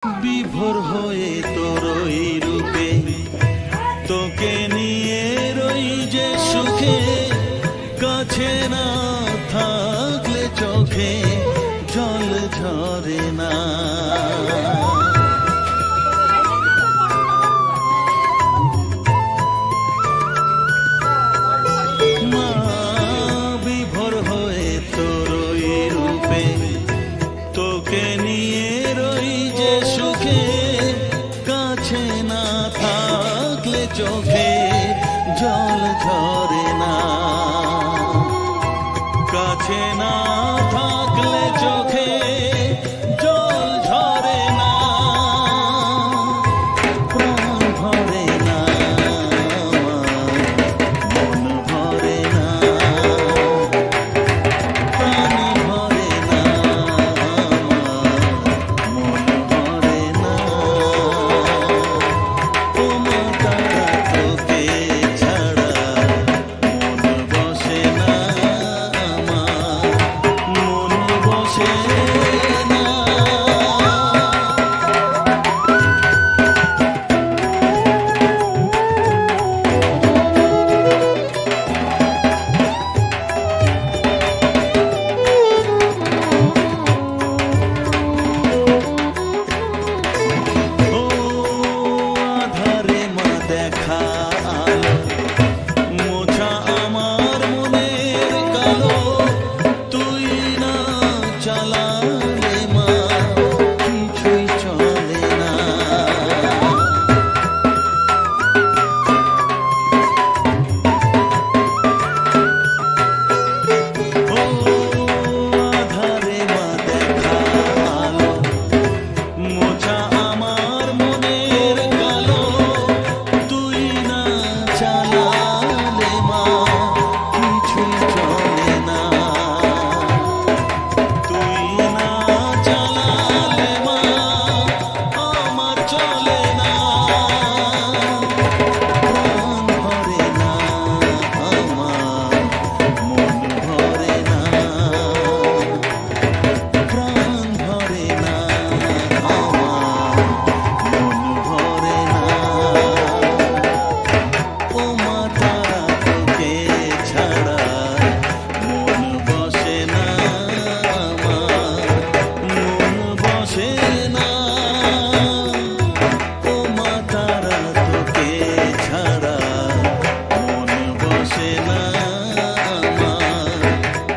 বিভোর হয়ে তোর ওই রূপে তোকে নিয়ে রই যে সুখে, কাছে না থাকলে চোখে জল ঝরে না। মা বিভোর হয়ে তোর ওই রূপে তোকে নিয়ে রই যে সুখে, কাছে না থাকলে চোখে জল ঝরে না। কাছে না থাকলে চোখে জল ঝরে না, প্রাণ ভরে না, মন ভরে না, প্রাণ ভরে না, মন ভরে না। ও মা তারা তোকে ছাড়া মন বসে না, আমার মন বসে না। ও আধারে মা দেখা আলো, মোছা আমার মনের কালো, তুই না চালালে মা কিছুই চলে না। ও আধারে মা দেখা আলো, মোছা আমার মনের কালো, তুই না চালালে মা কিছুই চলে না। তুই না চালালে মা আমার চলে না, প্রাণ ভরে না, আমার মন ভরে না, প্রাণ ভরে না, আমার মন ভরে না। ও মা তারা তোকে ছাড়া মন বসে না, আমার মন বসে না। ও মা তারা তোকে ছাড়া মন বসে না, আমার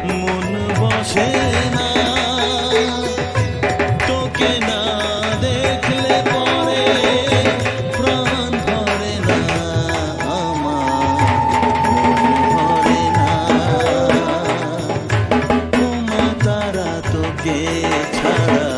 মন বসে না। তোকে না দেখলে পরে প্রাণ ভরে না, আমার মন ভরে না। ও মা তারা তোকে ছাড়া